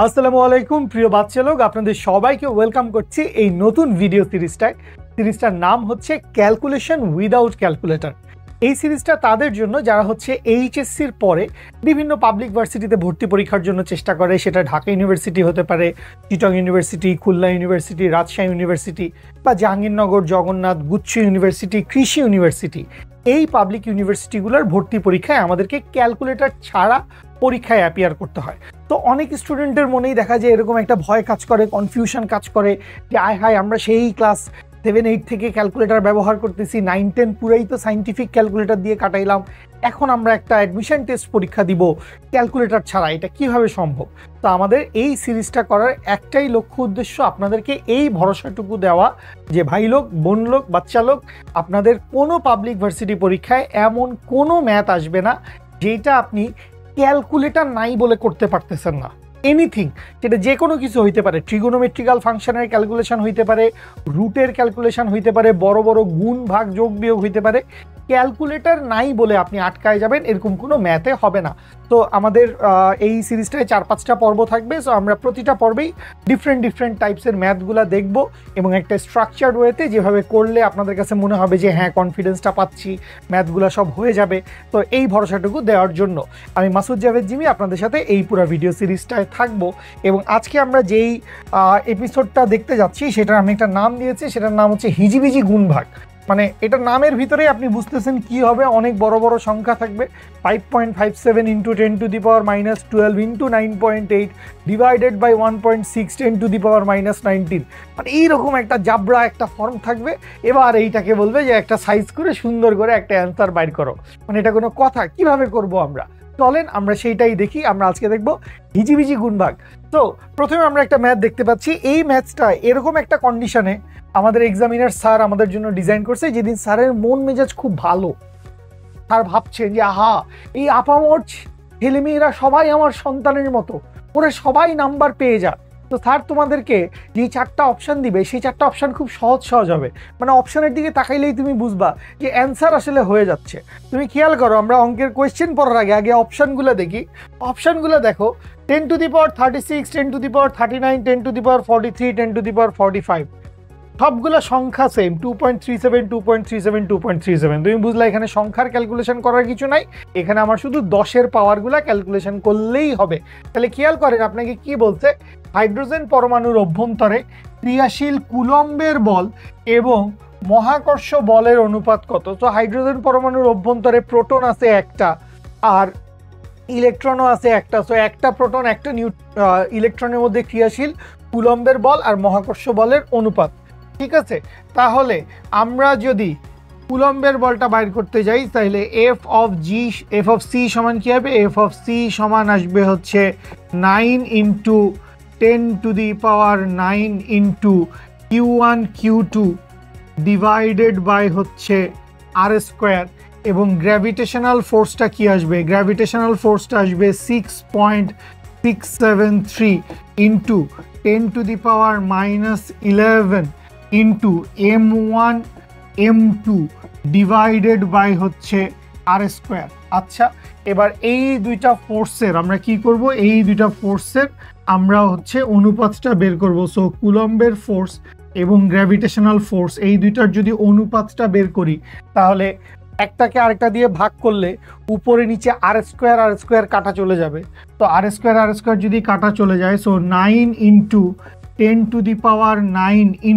আসসালামু আলাইকুম প্রিয় বাচ্চা লোক, আপনাদের সবাইকে ওয়েলকাম করছি এই নতুন ভিডিও সিরিজটার নাম হচ্ছে ক্যালকুলেশন উইদাউট ক্যালকুলেটর। এই সিরিজটা তাদের জন্য যারা হচ্ছে এইচএসসির পরে বিভিন্ন পাবলিক ভার্সিটিতে ভর্তি পরীক্ষার জন্য চেষ্টা করে। সেটা ঢাকা ইউনিভার্সিটি হতে পারে, Chittagong university, Khulna university, Rajshahi university বা জাহাঙ্গীরনগর, জগন্নাথ, গুচ্ছ ইউনিভার্সিটি, কৃষি ইউনিভার্সিটি। এই পাবলিক ইউনিভার্সিটিগুলোর ভর্তি পরীক্ষায় আমাদেরকে ক্যালকুলেটর ছাড়া পরীক্ষায় অ্যাপিয়ার করতে হয়। তো অনেক স্টুডেন্টের মনেই দেখা যায় এরকম একটা ভয় কাজ করে, কনফিউশন কাজ করে যে আয় হায়, আমরা সেই ক্লাস 7-8 থেকে ক্যালকুলেটর ব্যবহার করতেছি, 9-10 পুরাই তো সাইন্টিফিক ক্যালকুলেটর দিয়ে কাটাইলাম, এখন আমরা একটা অ্যাডমিশন টেস্ট পরীক্ষা দিব ক্যালকুলেটর ছাড়া, এটা কিভাবে সম্ভব? তো আমাদের এই সিরিজটা করার একটাই লক্ষ্য উদ্দেশ্য, আপনাদেরকে এই ভরসাটুকু দেওয়া যে ভাই লোক, বোন লোক, বাচ্চা লোক, আপনাদের কোনো পাবলিক ভার্সিটি পরীক্ষায় এমন কোনো ম্যাথ আসবে না যেটা আপনি ক্যালকুলেটর নাই বলে করতে পারতেছেন না। এনিথিং, যেটা যে কোনো কিছু হইতে পারে, ট্রিগোনোমেট্রিক্যাল ফাংশনের ক্যালকুলেশন হইতে পারে, রুটের ক্যালকুলেশন হইতে পারে, বড় বড় গুণ ভাগ যোগ বিয়োগ হইতে পারে, ক্যালকুলেটর নাই বলে আপনি আটকায় যাবেন এরকম কোনো ম্যাথে হবে না। তো আমাদের এই সিরিজটায় 4-5টা পর্ব থাকবে। সো আমরা প্রতিটা পর্বেই ডিফারেন্ট টাইপসের ম্যাথগুলো দেখব এবং একটা স্ট্রাকচার্ড ওয়েতে যেভাবে করলে আপনাদের কাছে মনে হবে যে হ্যাঁ, কনফিডেন্সটা পাচ্ছি, ম্যাথগুলো সব হয়ে যাবে। তো এই ভরসাটুকু দেওয়ার জন্য আমি মাসুদ জাভেদ জিমি আপনাদের সাথে এই পুরো ভিডিও সিরিজটায় থাকবো। এবং আজকে আমরা যেই এপিসোডটা দেখতে যাচ্ছি সেটার আমি একটা নাম দিয়েছি, সেটার নাম হচ্ছে হিজিবিজি গুণভাগ। মানে এটা নামের ভিতরেই আপনি বুঝতেছেন কি হবে, অনেক বড় বড় সংখ্যা থাকবে। 5.57 × 10⁻⁻12 × 9.8 ডিভাইডেড বাই 1.6 10⁻⁻19, মানে এইরকম একটা জাবরা একটা ফর্ম থাকবে। এবার এইটাকে বলবে যে একটা সাইজ করে সুন্দর করে একটা অ্যান্সার বাইর করো। মানে এটা কোনো কথা? কিভাবে করব আমরা? চলেন আমরা সেইটাই দেখি। আমরা আজকে দেখব হিজিবিজি গুণভাগ। তো প্রথমে আমরা একটা ম্যাথ দেখতে পাচ্ছি। এই ম্যাথটা এরকম একটা কন্ডিশনে আমাদের এক্সামিনার স্যার আমাদের জন্য ডিজাইন করছে, যেদিন স্যারের মন মেজাজ খুব ভালো, স্যার ভাবছেন যে আহা, এই আপামর ছেলেমেয়েরা সবাই আমার সন্তানের মতো, ওরা সবাই নাম্বার পেয়ে যা। তো স্যার তোমাদেরকে যে 4টা অপশান দিবে সেই 4টা অপশান খুব সহজ হবে। মানে অপশানের দিকে তাকাইলেই তুমি বুঝবা যে অ্যান্সার আসলে হয়ে যাচ্ছে। তুমি খেয়াল করো, আমরা অঙ্কের কোয়েশ্চেন পড়ার আগে অপশানগুলো দেখি। অপশানগুলো দেখো, 10⁻36, 10⁻39, 10⁻43, 10⁻45, সবগুলো সংখ্যা সেম, 2.37, 2.37, 2.37। তুমি বুঝলা এখানে সংখ্যার ক্যালকুলেশন করার কিছু নাই, এখানে আমার শুধু 10-এর পাওয়ারগুলো ক্যালকুলেশন করলেই হবে। তাহলে খেয়াল করেন আপনাকে কি বলছে, হাইড্রোজেন পরমাণুর অভ্যন্তরে ক্রিয়াশীল কুলম্বের বল এবং মহাকর্ষ বলের অনুপাত কত? তো হাইড্রোজেন পরমাণুর অভ্যন্তরে প্রোটন আছে একটা আর ইলেকট্রনও আছে একটা। সো একটা প্রোটন একটা ইলেকট্রনের মধ্যে ক্রিয়াশীল কুলম্বের বল আর মহাকর্ষ বলের অনুপাত, ঠিক আছে? তাহলে আমরা যদি কুলম্বের বলটা বাইর করতে যাই তাহলে এফ অফ সি সমান কি হবে? এফ অফ সি সমান আসবে হচ্ছে 9 × 10⁻9 × Q1 Q2 ডিভাইডেড বাই হচ্ছে r²। এবং গ্র্যাভিটেশনাল ফোর্সটা কি আসবে? গ্র্যাভিটেশনাল ফোর্সটা আসবে 6.673 × 10⁻11 × m1 m2 ডিভাইডেড বাই হচ্ছে r²। আচ্ছা, এবার এই দুইটা ফোর্সের আমরা কি করব? এই দুইটা ফোর্সের আমরা হচ্ছে অনুপাতটা বের করব। সো কুলম্বের ফোর্স এবং গ্র্যাভিটেশনাল ফোর্স এই দুইটার যদি অনুপাতটা বের করি তাহলে একটাকে আরেকটা দিয়ে ভাগ করলে উপরে নিচে r² কাটা চলে যাবে। তো r² যদি কাটা চলে যায়, সো 9 × 10⁻9 ×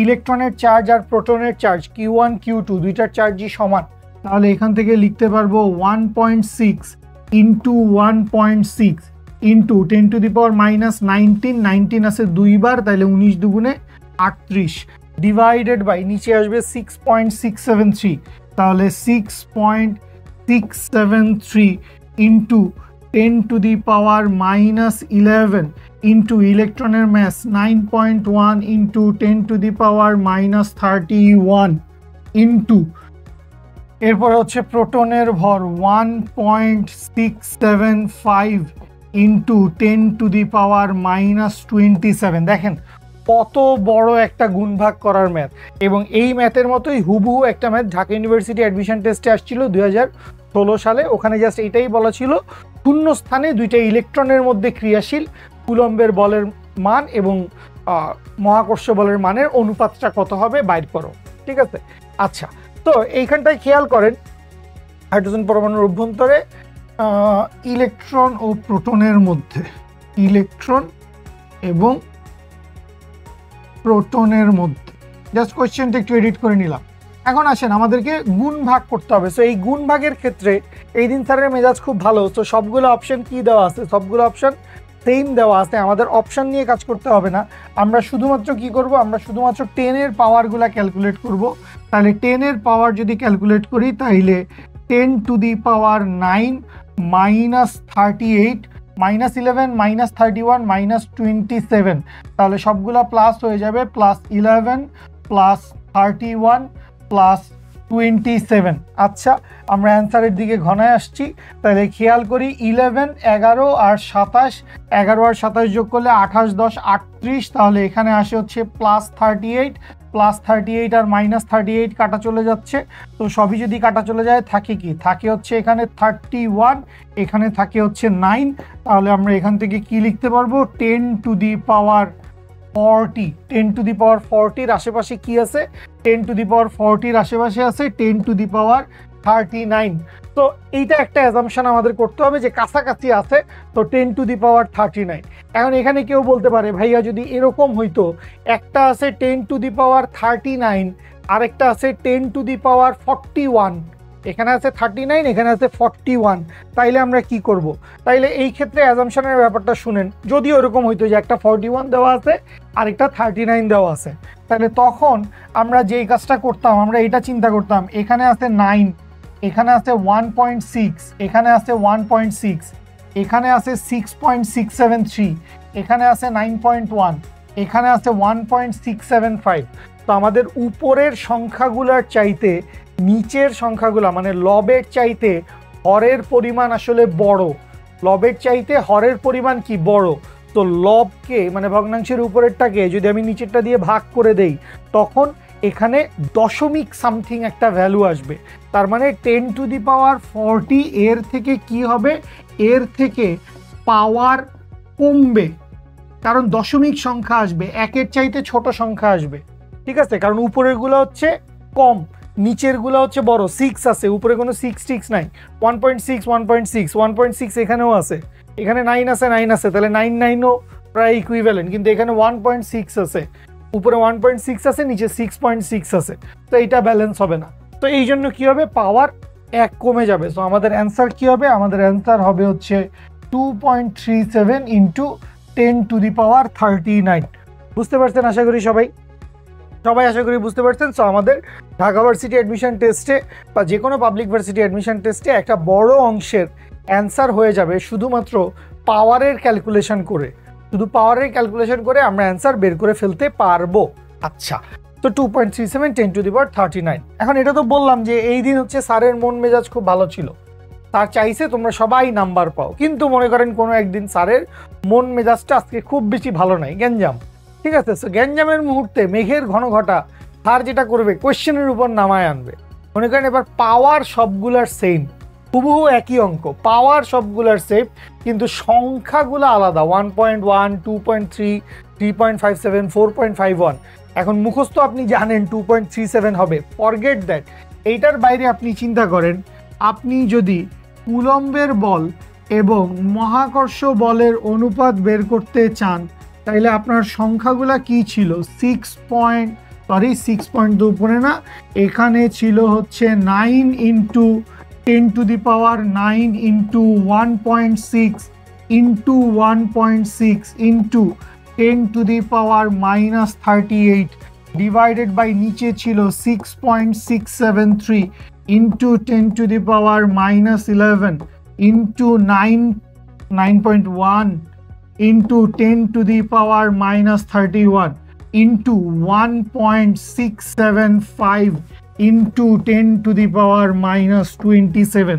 ইলেকট্রনের চার্জ আর প্রোটনের চার্জ Q1 Q2 দুইটার চার্জই সমান। তাহলে এখান থেকে লিখতে পারবো 1.6 × 1.6 × 10⁻19, 19 আছে দুইবার, তাহলে 19 দুগুণে 38 ডিভাইডেড বাই নিচে আসবে 6.673। তাহলে 6.673 × 10⁻11 × ইলেকট্রনের ম্যাস 9.1 × 10⁻31 × এরপরে হচ্ছে প্রোটনের ভর 1.675 × 10⁻27। দেখেন কত বড় একটা গুণভাগ করার ম্যাথ। এবং এই ম্যাথের মতোই হুবহু একটা ম্যাথ ঢাকা ইউনিভার্সিটি অ্যাডমিশন টেস্টে আসছিল 2016 সালে। ওখানে জাস্ট এইটাই বলা ছিল শূন্য স্থানে দুইটা ইলেকট্রনের মধ্যে ক্রিয়াশীল কুলম্বের বলের মান এবং মহাকর্ষ বলের মানের অনুপাতটা কত হবে বাইর করো। ঠিক আছে, আচ্ছা, তো এইখানটায় খেয়াল করেন হাইড্রোজেন পরমাণুর অভ্যন্তরে ইলেকট্রন ও প্রোটনের মধ্যে, ইলেকট্রন এবং প্রোটনের মধ্যে, জাস্ট কোয়েশ্চেনটা একটু এডিট করে নিলাম। এখন আসেন আমাদেরকে গুণ ভাগ করতে হবে। সো এই গুণ ভাগের ক্ষেত্রে এই দিন স্যারের মেজাজ খুব ভালো, তো সবগুলো অপশন কি দেওয়া আছে, সবগুলো অপশন সেম দেওয়া আছে, আমাদের অপশন নিয়ে কাজ করতে হবে না। আমরা শুধুমাত্র কি করব, আমরা শুধুমাত্র 10-এর পাওয়ারগুলো ক্যালকুলেট করব। তাহলে 10-এর পাওয়ার যদি ক্যালকুলেট করি তাহলে 10 to the power 9 minus 38 minus 11 minus 31 minus 27, তাহলে সবগুলা প্লাস হয়ে যাবে, প্লাস 11 প্লাস 31 প্লাস 27। আচ্ছা, আমরা অ্যান্সারের দিকে ঘনায় আসছি। তাহলে খেয়াল করি 11 11 আর 27, 11 আর 27 যোগ করলে 28 10 38, তাহলে এখানে আসে হচ্ছে প্লাস 38, প্লাস 38 আর মাইনাস 38 কাটা চলে যাচ্ছে। তো সবই যদি কাটা চলে যায় থাকে কি, থাকে হচ্ছে এখানে 31, এখানে থাকে হচ্ছে 9, তাহলে আমরা এখান থেকে কি লিখতে পারবো, 10 to the power 40। 10 to the পাওয়ার 40-র আশেপাশে কি আছে, 10 টু দি পাওয়ার 40-র আশেপাশে আছে 10 টু দি পাওয়ার 39। তো এইটা একটা অ্যাজাম্পশন আমাদের করতে হবে যে কাছাকাছি আছে, তো 10 টু দি পাওয়ার 39। এখন এখানে কেউ বলতে পারে ভাইয়া যদি এরকম হইতো, একটা আছে 10 টু দি পাওয়ার 39, আরেকটা আছে 10 টু দি পাওয়ার 41, এখানে আছে 39, এখানে আছে 41, তাইলে আমরা কি করব? তাইলে এই ক্ষেত্রে অ্যাজাম্পশনের ব্যাপারটা শুনেন, যদি ওরকম হইতো যে একটা 41 দেওয়া আছে আরেকটা 39 দেওয়া আছে, তাহলে তখন আমরা যেই কাজটা করতাম, আমরা এটা চিন্তা করতাম, এখানে আছে 9, এখানে আছে 1.6, এখানে আছে 1.6, এখানে আছে 6.673, এখানে আছে 9.1, এখানে আছে 1.675। তো আমাদের উপরের সংখ্যাগুলোর চাইতে নিচের সংখ্যাগুলো মানে লবের চাইতে হরের পরিমাণ আসলে বড়, লবের চাইতে হরের পরিমাণ কি বড়। তো লবকে মানে ভগ্নাংশের উপরেরটাকে যদি আমি নিচেরটা দিয়ে ভাগ করে দেই, তখন এখানে দশমিক সামথিং একটা ভ্যালু আসবে। তার মানে 10 টু দি পাওয়ার 40 এর থেকে কি হবে, এর থেকে পাওয়ার কমবে, কারণ দশমিক সংখ্যা আসবে, একের চাইতে ছোট সংখ্যা আসবে। ঠিক আছে, কারণ উপরেরগুলো হচ্ছে কম, নিচেরগুলো হচ্ছে বড়, 6 আছে, উপরে কোনো 6 নাই, 1.6 1.6 1.6 এখানেও আছে, এখানে 9 আছে 9 আছে, তাহলে 9 9ও প্রায় ইকুইভ্যালেন্ট, কিন্তু এখানে 1.6 আছে, উপরে 1.6 আছে, নিচে 6.6 আছে, তো এইটা ব্যালেন্স হবে না। তো এই জন্য কি হবে, পাওয়ার 1 কমে যাবে। সো আমাদের অ্যান্সার কি হবে, আমাদের অ্যান্সার হবে হচ্ছে 2.37 ইন্টু 10 টু দি পাওয়ার 39। বুঝতে পারছেন আশা করি সবাই আশা করি বুঝতে পারছেন। সো আমাদের ঢাকা ভার্সিটি অ্যাডমিশন টেস্টে বা যে কোনো পাবলিক ভার্সিটি অ্যাডমিশন টেস্টে একটা বড় অংশের অ্যান্সার হয়ে যাবে শুধুমাত্র পাওয়ারের ক্যালকুলেশন করে, শুধু পাওয়ারের ক্যালকুলেশন করে আমরা অ্যান্সার বের করে ফেলতে পারবো। আচ্ছা, তো 2.37 10 টু দি পাওয়ার 39। এখন এটা তো বললাম যে এই দিন হচ্ছে স্যারের মন মেজাজ খুব ভালো ছিল, স্যার চাইছে তোমরা সবাই নাম্বার পাও, কিন্তু মনে করেন কোনো একদিন স্যারের মন মেজাজটা আজকে খুব বেশি ভালো নাই, গ্যাঞ্জাম। ঠিক আছে, সো গ্যাঞ্জামের মুহূর্তে মেঘের ঘন ঘটা স্যার যেটা করবে কোয়েশ্চেনের উপর নামায় আনবে। মনে করেন এবার পাওয়ার সবগুলার সেম, হুবহু একই অঙ্ক, পাওয়ার সবগুলার সেম, কিন্তু সংখ্যাগুলো আলাদা, 1.1 2.3 3.57 4.51। এখন মুখস্থ আপনি জানেন 2.37 হবে, ফরগেট দ্যাট। এইটার বাইরে আপনি চিন্তা করেন, আপনি যদি কুলম্বের বল এবং মহাকর্ষ বলের অনুপাত বের করতে চান, তাইলে আপনার সংখ্যাগুলা কি ছিল, 6 পয়েন্ট উপরে না, এখানে ছিল হচ্ছে 9 into 10 to the power 9 into 1.6 into 1.6 into 10 to the power minus 38 divided by নিচে ছিল 6.673 into 10 to the power minus 11 into 9.1 into 10 to the power minus 31 into 1.675 into 10 to the power minus 27।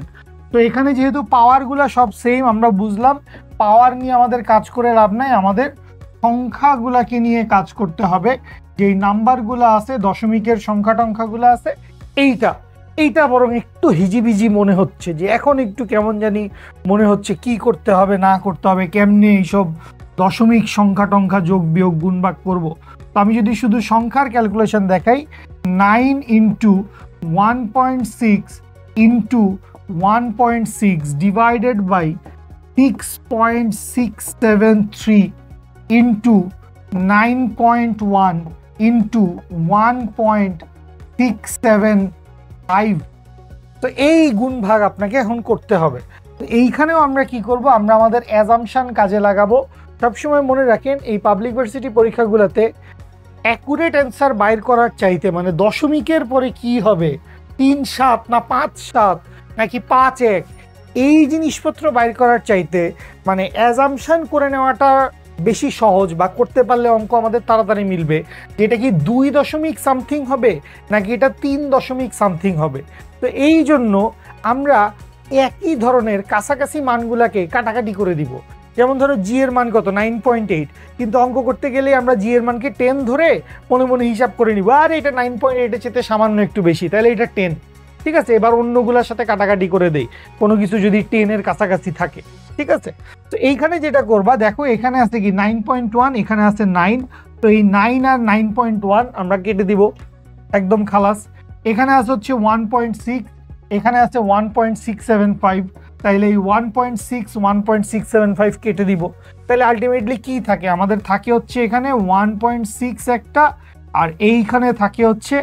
তো এখানে যেহেতু পাওয়ারগুলো সব সেম, আমরা বুঝলাম পাওয়ার নিয়ে আমাদের কাজ করে লাভ নাই, আমাদের সংখ্যাগুলোকে নিয়ে কাজ করতে হবে। যেই নাম্বারগুলো আছে, দশমিকের সংখ্যা টংখ্যাগুলো আছে, এইটা বরং একটু হিজিবিজি মনে হচ্ছে, যে এখন একটু কেমন জানি মনে হচ্ছে কি করতে হবে না করতে হবে, কেমনে এইসব দশমিক সংখ্যা টংখ্যা যোগ বিয়োগ গুণ ভাগ করবো। তো আমি যদি শুধু সংখ্যার ক্যালকুলেশন দেখাই, 9 into 1.6 into 1.6 divided by 6.673 into 9.1 into 1.675। তো এই গুণ ভাগ আপনাকে এখন করতে হবে। তো এইখানেও আমরা কি করব, আমরা আমাদের অ্যাজাম্পশন কাজে লাগাবো। সবসময় মনে রাখেন এই পাবলিক ভার্সিটি পরীক্ষাগুলোতে অ্যাকুরেট অ্যান্সার বাইর করার চাইতে, মানে দশমিকের পরে কি হবে, 3-7 না 5-7 নাকি 5-1, এই জিনিসপত্র বাইর করার চাইতে মানে অ্যাজাম্পশন করে নেওয়াটা বেশি সহজ, বা করতে পারলে অঙ্ক আমাদের তাড়াতাড়ি মিলবে। এটা কি 2 দশমিক সামথিং হবে নাকি এটা 3 দশমিক সামথিং হবে। তো এই জন্য আমরা একই ধরনের কাছাকাছি মানগুলাকে কাটাকাটি করে দিব। যেমন ধরো জি এর মান কত, 9.8, কিন্তু অঙ্ক করতে গেলে আমরা জি এর মানকে 10 ধরে মনে মনে হিসাব করে নিব, আর এটা 9.8-এর চেয়ে সামান্য একটু বেশি, তাহলে এটা 10। ঠিক আছে, এবার অন্যগুলোর সাথে কাটাকাটি করে দেই কোনো কিছু যদি 10-এর কাছাকাছি থাকে। ঠিক আছে, তো এইখানে যেটা করবা, দেখো এখানে আছে কি 9.1, এখানে আছে 9, তো এই 9 আর 9.1 আমরা কেটে দিব, একদম খালাস। এখানে আছে হচ্ছে 1.6, এখানে আছে 1.675, তাইলে এই 1.6 কেটে দিব। তাহলে আলটিমেটলি কি থাকে, আমাদের থাকে হচ্ছে এখানে 1.6 একটা, আর এইখানে থাকে হচ্ছে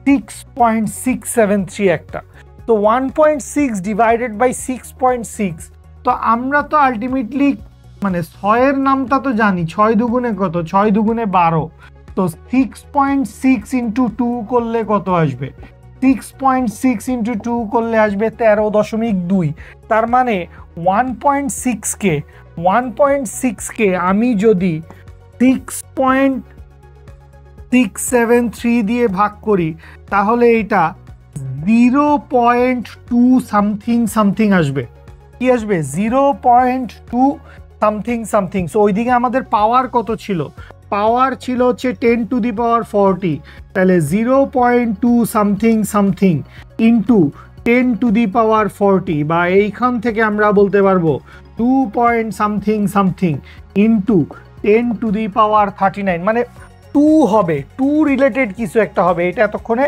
6.673 একটা। তো 1.6 ডিভাইডেড বাই 6.6, তো আমরা তো আলটিমেটলি মানে 6-এর নামটা তো জানি, 6 দুগুণে কত, 6 দুগুণে 12, তো 6.6 ইন্টু 2 করলে কত আসবে, 6.6 ইন্টু 2 করলে আসবে 13.2। তার মানে 1.6কে আমি যদি 6.673 দিয়ে ভাগ করি, তাহলে এটা 0.2 সামথিং আসবে। কি আসবে, 0.2 সামথিং। সো ওইদিকে আমাদের পাওয়ার কত ছিল, পাওয়ার ছিল হচ্ছে 10 টু দি পাওয়ার 40, তাহলে 0.2 something into 10 to the power 40, বা এইখান থেকে আমরা বলতে পারবো 2 point something into 10 to the power 39, মানে 2 হবে, 2 রিলেটেড কিছু একটা হবে। এটা এতক্ষণে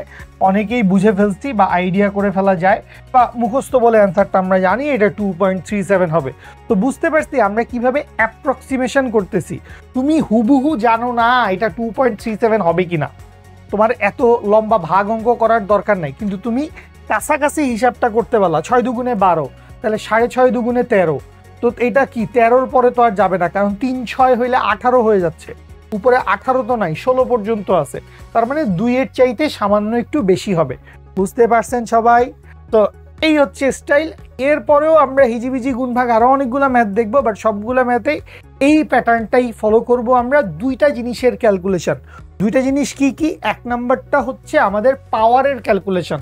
অনেকেই বুঝে ফেলছি বা আইডিয়া করে ফেলা যায়, বা মুখস্থ বলে অ্যান্সারটা আমরা জানি এটা 2.37 হবে। তো বুঝতে পারছি আমরা কিভাবে অ্যাপ্রক্সিমেশন করতেছি। তুমি হুবহু জানো না এটা 2.37 হবে কিনা, তোমার এত লম্বা ভাগ অঙ্ক করার দরকার নাই, কিন্তু তুমি কাছাকাছি হিসাবটা করতে পারলা। 6 দুগুণে 12, তাহলে 6.5 দুগুণে 13, তো এটা কি 13-র পরে তো আর যাবে না, কারণ 3-6 হইলে 18 হয়ে যাচ্ছে, উপরে 18 তো নাই, 16 পর্যন্ত আছে, তার মানে 2-এর চাইতে সামান্য একটু বেশি হবে। বুঝতে পারছেন সবাই? তো এই হচ্ছে স্টাইল। এরপরেও আমরা হিজিবিজি গুণভাগ আরও অনেকগুলো ম্যাথ দেখবো, বাট সবগুলো ম্যাথেই এই প্যাটার্নটাই ফলো করব আমরা। দুইটা জিনিসের ক্যালকুলেশন, দুইটা জিনিস কি কি, এক নাম্বারটা হচ্ছে আমাদের পাওয়ারের ক্যালকুলেশন,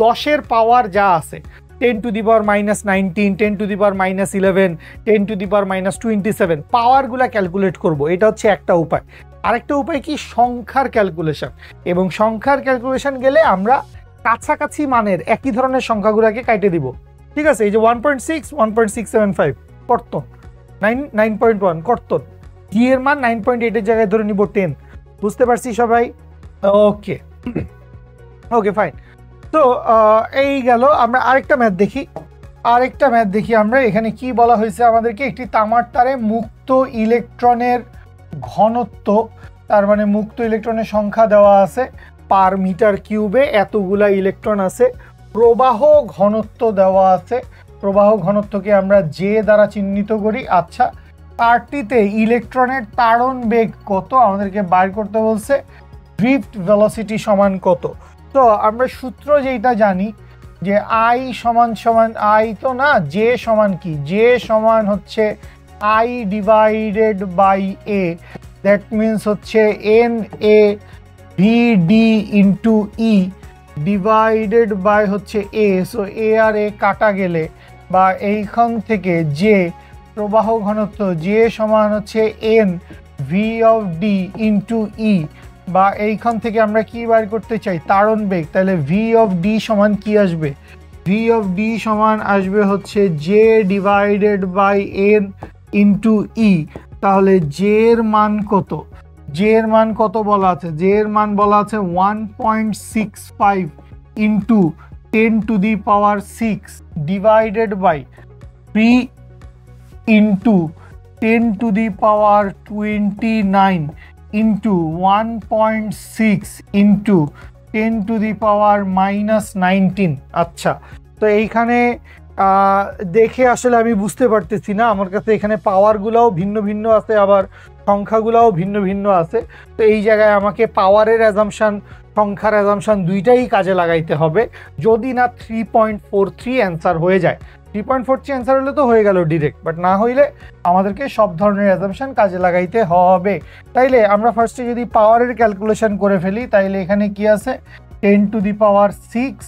10-এর পাওয়ার যা আছে, 10 to the power -19, 10 to the power -11, 10 to the power -27, পাওয়ারগুলা ক্যালকুলেট করব, এটা হচ্ছে একটা উপায়। আরেকটা উপায় কি, সংখ্যার ক্যালকুলেশন। এবং সংখ্যার ক্যালকুলেশন গেলে আমরা কাছাকাছি মানের একই ধরনের সংখ্যাগুলোকে কাটে দিব। ঠিক আছে, এই যে 1.6, 1.675 কর্তন, 9.1 কর্তন, জি এর মান 9.8-এর জায়গায় ধরে নিব 10। বুঝতে পারছি সবাই? Okay fine. তো এই গেল, আমরা আরেকটা ম্যাথ দেখি আমরা। এখানে কি বলা হয়েছে আমাদেরকে, একটি তামার তারে মুক্ত ইলেকট্রনের ঘনত্ব, তার মানে মুক্ত ইলেকট্রনের সংখ্যা দেওয়া আছে পার মিটার কিউবে, এতগুলা ইলেকট্রন আছে, প্রবাহ ঘনত্ব দেওয়া আছে, প্রবাহ ঘনত্বকে আমরা জে দ্বারা চিহ্নিত করি। আচ্ছা, তারটিতে ইলেকট্রনের তাড়ন বেগ কত আমাদেরকে বাইর করতে বলছে, ড্রিফট ভেলোসিটি সমান কত। তো আমরা সূত্র যেটা জানি যে আই সমান আই তো না, জে সমান কি, জে সমান হচ্ছে I divided by A, that means হচ্ছে N A V D into E divided by হচ্ছে এ। সো এ আর এ কাটা গেলে, বা এইখান থেকে জে প্রবাহ ঘনত্ব জে সমান হচ্ছে N V of D into E, বা এইখান থেকে আমরা কি বাইর করতে চাই, তাড়ন বেগ, তাহলে ভি অফ ডি সমান কি আসবে, ভি অফ ডি সমান আসবে হচ্ছে J divided by N into E. তাহলে জে এর মান কত? জে এর মান কত বলা আছে? জে এর মান বলা আছে 1.65 into 10⁶ divided by 3 into 10⁻29 into 1.6 into 10⁻−19। আচ্ছা, তো এইখানে দেখে আসলে আমি বুঝতে পারতেছি না, আমার কাছে এখানে পাওয়ারগুলোও ভিন্ন ভিন্ন আছে, আবার সংখ্যাগুলোও ভিন্ন ভিন্ন আছে। তো এই জায়গায় আমাকে পাওয়ারের অ্যাজাম্পশান, সংখ্যার অ্যাজাম্পশান দুইটাই কাজে লাগাইতে হবে, যদি না 3.43 অ্যান্সার হয়ে যায়। 3.43 অ্যান্সার হলে তো হয়ে গেল ডিরেক্ট, বাট না হইলে আমাদেরকে সব ধরনের অ্যাজাম্পশান কাজে লাগাইতে হবে। তাইলে আমরা ফার্স্টে যদি পাওয়ারের ক্যালকুলেশন করে ফেলি, তাইলে এখানে কি আছে 10⁶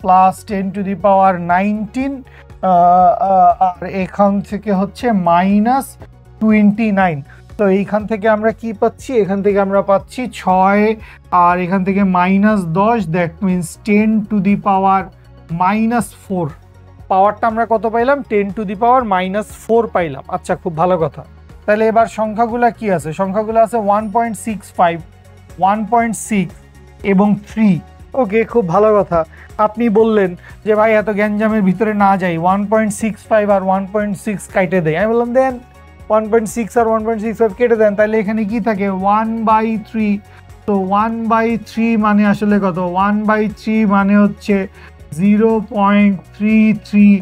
প্লাস 10⁻19 আর এখান থেকে হচ্ছে -29। তো এইখান থেকে আমরা কি পাচ্ছি? এখান থেকে আমরা পাচ্ছি 6 আর এখান থেকে -10, দ্যাট মিনস 10⁻⁻4। পাওয়ারটা আমরা কত পাইলাম? 10⁻⁻4 পাইলাম। আচ্ছা, খুব ভালো কথা। তাহলে এবার সংখ্যাগুলো কি আছে? সংখ্যাগুলো আছে 1.65, 1.6 এবং 3। ওকে, খুব ভালো কথা। আপনি বললেন যে ভাই এত গ্যাঞ্জামের ভিতরে না যাই, 1.65 আর 1.6 কাইটে দেয়। আমি বললাম দেন 1.6 আর 1.65 কেটে দেন, তাহলে এখানে কি থাকে? 1/3। তো 1/3 মানে আসলে কত? 1/3 মানে হচ্ছে 0.33,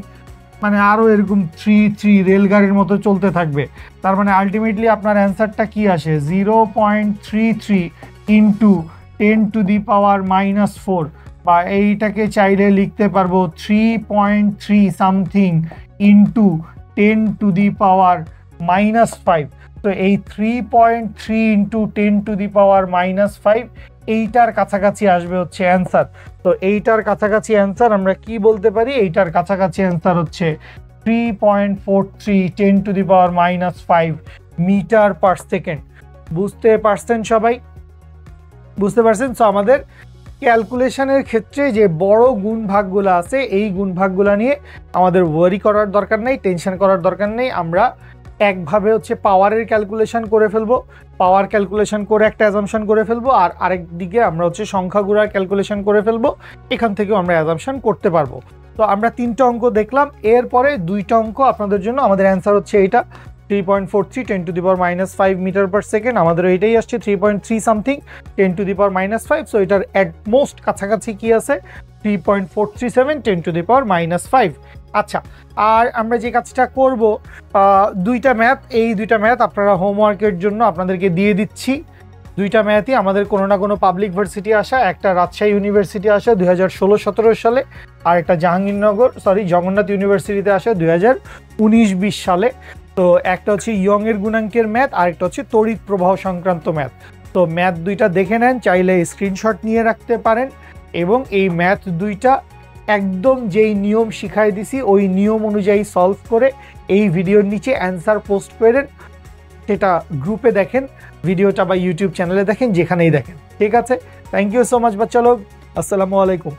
মানে আরও এরকম 33 রেলগাড়ির মতো চলতে থাকবে। তার মানে আলটিমেটলি আপনার অ্যান্সারটা কি আসে? 0.33 ইন্টু 10⁻⁻4, বা এইটাকে চাইলে লিখতে পারবো 3.3 সামথিং ইন্টু 10⁻⁻5। তো এই 3.3 ইন্টু 10⁻⁻5 এইটার কাছাকাছি আসবে হচ্ছে অ্যান্সার। তো এইটার কাছাকাছি অ্যান্সার আমরা কি বলতে পারি? এইটার কাছাকাছি অ্যান্সার হচ্ছে 3.43 10⁻⁻5 মিটার পার সেকেন্ড। বুঝতে পারছেন সবাই? বুঝতে পারছেন? তো আমাদের ক্যালকুলেশনের ক্ষেত্রে যে বড় গুণভাগগুলো আছে, এই গুণভাগগুলো নিয়ে আমাদের ওয়ারি করার দরকার নেই, টেনশন করার দরকার নেই। আমরা একভাবে হচ্ছে পাওয়ারের ক্যালকুলেশন করে ফেলবো, পাওয়ার ক্যালকুলেশন করে একটা অ্যাজাম্পশন করে ফেলবো, আর আরেক দিকে আমরা হচ্ছে সংখ্যাগুলোর ক্যালকুলেশন করে ফেলবো। এখান থেকেও আমরা অ্যাজাম্পশন করতে পারবো। তো আমরা 3টা অঙ্ক দেখলাম, এরপরে 2টা অঙ্ক আপনাদের জন্য। আমাদের অ্যান্সার হচ্ছে এইটা 3.43 10⁻⁻5 মিটার পার সেকেন্ড। আমাদের এইটাই আসছে 3.3 সামথিং 10⁻⁻5। সো এটার অ্যাটমোস্ট কাছাকাছি কি আছে? 3.437 10⁻⁻5। আচ্ছা, আর আমরা যে কাজটা করব, 2টা ম্যাথ, এই 2টা ম্যাথ আপনারা হোমওয়ার্কের জন্য আপনাদেরকে দিয়ে দিচ্ছি। 2টা ম্যাথই আমাদের কোনো না কোনো পাবলিক ভার্সিটি আসা, একটা রাজশাহী ইউনিভার্সিটি আসা 2016-17 সালে, আর একটা জগন্নাথ ইউনিভার্সিটিতে আসা 2019-20 সালে। তো একটা হচ্ছে ইয়ং এর গুণাঙ্কের ম্যাথ, আর একটা হচ্ছে তড়িৎ প্রবাহ সংক্রান্ত ম্যাথ। তো ম্যাথ 2টা দেখে নেন, চাইলে স্ক্রিনশট নিয়ে রাখতে পারেন, এবং এই ম্যাথ 2টা একদম যেই নিয়ম শিখাই দিছি ওই নিয়ম অনুযায়ী সলভ করে এই ভিডিওর নিচে অ্যান্সার পোস্ট করেন। সেটা গ্রুপে দেখেন ভিডিওটা, বা ইউটিউব চ্যানেলে দেখেন, যেখানেই দেখেন। ঠিক আছে? থ্যাংক ইউ সো মাচ বাচ্চা লোক। আসসালামু আলাইকুম।